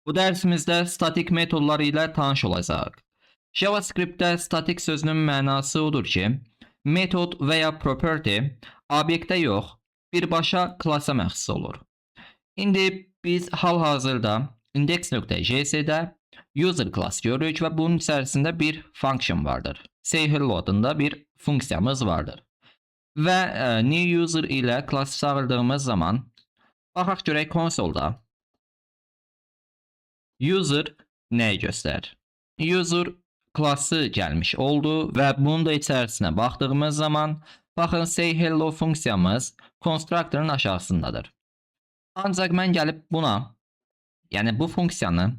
Bu dərsimizdə statik metodları ilə tanış olacağıq. JavaScript-də statik sözünün mənası odur ki, metod və ya property obyektə yox, birbaşa klasa məxsus olur. İndi biz hal-hazırda index.js'də user class görürük və bunun içərisində bir function vardır. Say hello adında bir funksiyamız vardır. Və new user ilə class çağırdığımız zaman baxaq görək konsolda user nəyi göstərir? User klası gəlmiş oldu və bunun da içərisinə baxdığımız zaman baxın say hello funksiyamız constructor'ın aşağısındadır. Ancaq mən gəlib buna, yəni bu funksiyanı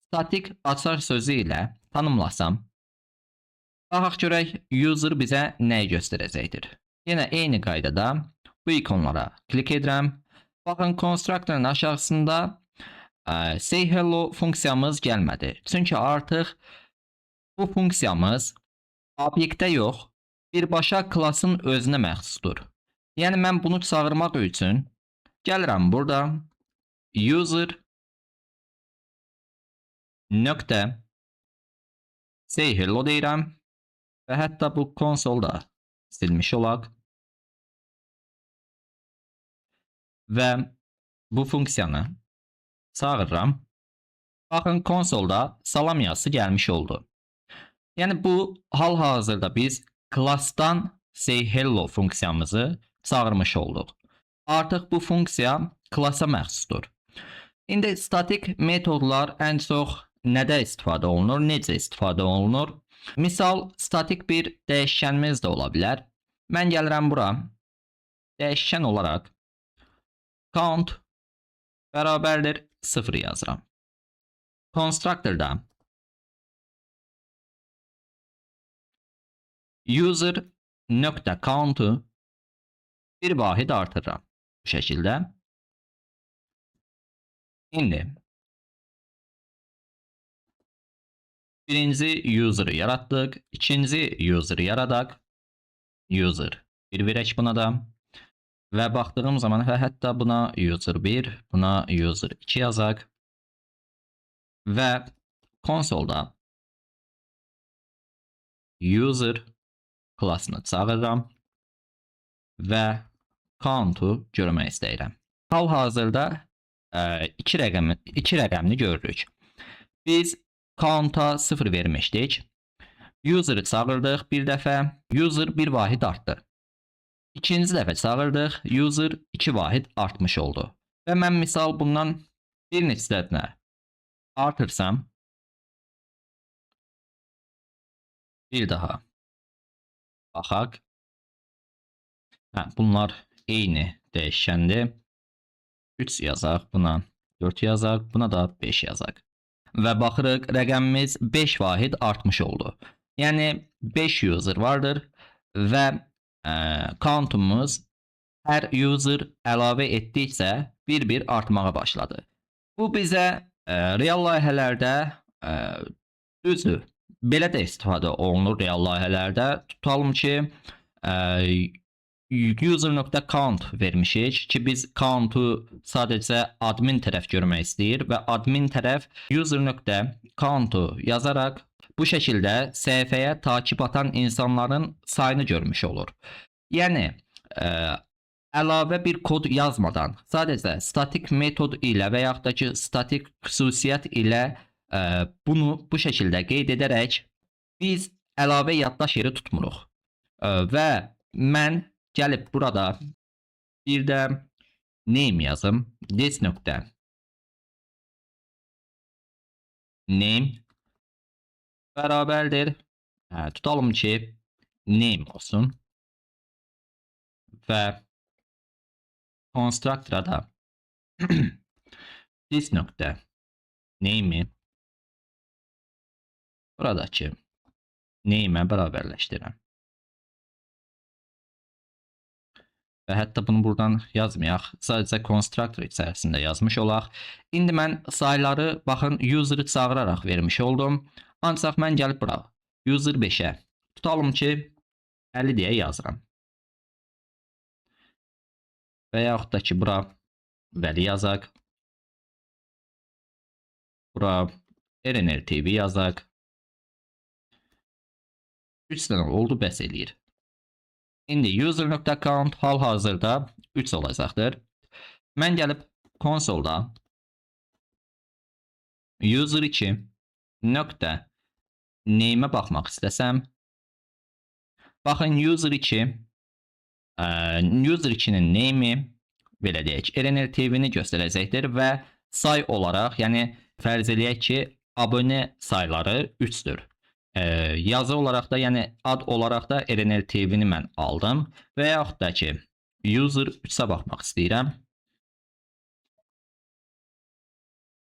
statik açar sözü ilə tanımlasam, baxaq görək user bizə nəyi göstərəcəkdir. Yenə eyni qaydada bu ikonlara klik edirəm. Baxın constructor'ın aşağısında say hello funksiyamız gəlmədi. Çünki artıq bu funksiyamız obyektə yox, birbaşa klasın özünə məxsusdur. Yəni mən bunu çağırmaq üçün gəlirəm burada user nöqtə say hello deyirəm və hətta bu konsolda silmiş olaq və bu funksiyanı çağırıram. Baxın konsolda salam yazısı gəlmiş oldu. Yəni bu hal-hazırda biz class'tan say hello funksiyamızı çağırmış olduq. Artıq bu funksiya klasa məxsusdur. İndi statik metodlar ən çox nədə istifadə olunur, necə istifadə olunur? Misal, statik bir dəyişkənimiz də ola bilər. Mən gəlirəm bura, dəyişkən olaraq count bərabərdir 0 yazıram. Constructor'da user nöqtə count'u bir vahid artırıram. Bu şəkildə. İndi birinci user'ı yaratdıq, ikinci user'ı yaradaq. User 1 verək buna da. Və baxdığım zaman və hətta buna user 1, buna user 2 yazaq. Və konsolda user klassını çağırıram və count'u görmək istəyirəm. Hal-hazırda iki rəqəmini görürük. Biz count'a 0 vermişdik. User'ı çağırdıq bir dəfə, user 1 vahid artdı. İkinci dəfə çağırdıq, user 2 vahid artmış oldu. Və mən misal bundan bir neçə ədədinə artırsam, bir daha baxaq. Bunlar eyni dəyişkəndir. 3 yazaq, buna 4 yazaq, buna da 5 yazaq. Və baxırıq, rəqəmimiz 5 vahid artmış oldu. Yəni 5 user vardır və count'umuz hər user əlavə etdikcə bir-bir artmağa başladı. Bu bizə real layihələrdə düzdür, belə də istifadə olunur real layihələrdə. Tutalım ki, user.count vermişik ki, biz count'u sadəcə admin tərəf görmək istəyir və admin tərəf user.count'u yazaraq bu şəkildə səhifəyə takib atan insanların sayını görmüş olur. Yəni əlavə bir kod yazmadan sadəcə statik metod ilə və yaxud da ki, statik xüsusiyyət ilə bunu bu şəkildə qeyd edərək biz əlavə yaddaş yeri tutmuruq. Və mən gəlib burada bir də name yazım. This nöqtə name bərabərdir. Tutalım ki, name olsun. Və constructor'a da this nöqtə name'i buradakı name'ə bərabərləşdirirəm. Və hətta bunu buradan yazmayaq, sadəcə constructor içərisində yazmış olaq. İndi mən sayıları, baxın, user'ı çağıraraq vermiş oldum. Ancaq mən gəlib bura user 5'ə tutalım ki, 50 deyə yazıram. Və yaxud da ki, bura vəli yazaq. Bura RNL TV yazaq. 3 dənə oldu, bəs eləyir. İndi user.account hal-hazırda 3 olacaqdır. Mən gəlib konsolda user2 nöqtə name'ə baxmaq istəsəm, baxın user2-nin name'i belə deyək, RNL TV-ni göstərəcəkdir və say olaraq, yəni fərz eləyək ki, abunə sayları 3-dür. Yazı olaraq da, yəni ad olaraq da RNL TV-ni mən aldım və yaxud da ki, user 3-ə baxmaq istəyirəm.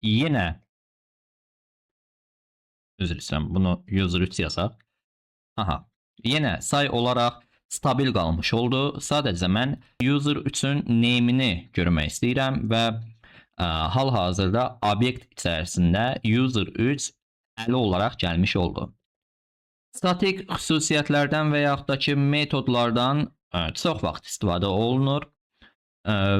Yenə üzr istəyirəm, bunu user 3 yazaq. Aha, yenə say olaraq stabil qalmış oldu. Sadəcə mən user 3-ün name'ini görmək istəyirəm və hal-hazırda obyekt içərisində user 3 50 olaraq gəlmiş oldu. Statik xüsusiyyətlərdən və yaxud da ki, metodlardan çox vaxt istifadə olunur.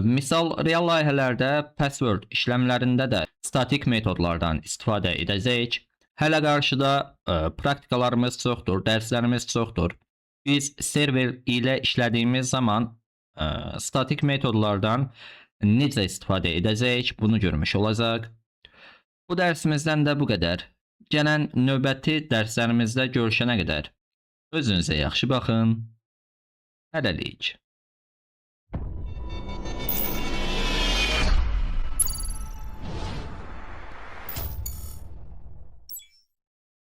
Misal, real layihələrdə password işləmlərində də statik metodlardan istifadə edəcəyik. Hələ qarşıda praktikalarımız çoxdur, dərslərimiz çoxdur. Biz server ilə işlədiyimiz zaman statik metodlardan necə istifadə edəcəyik, bunu görmüş olacaq. Bu dərsimizdən də bu qədər. Gələn növbəti dərslərimizdə görüşənə qədər özünüzə yaxşı baxın. Hələlik.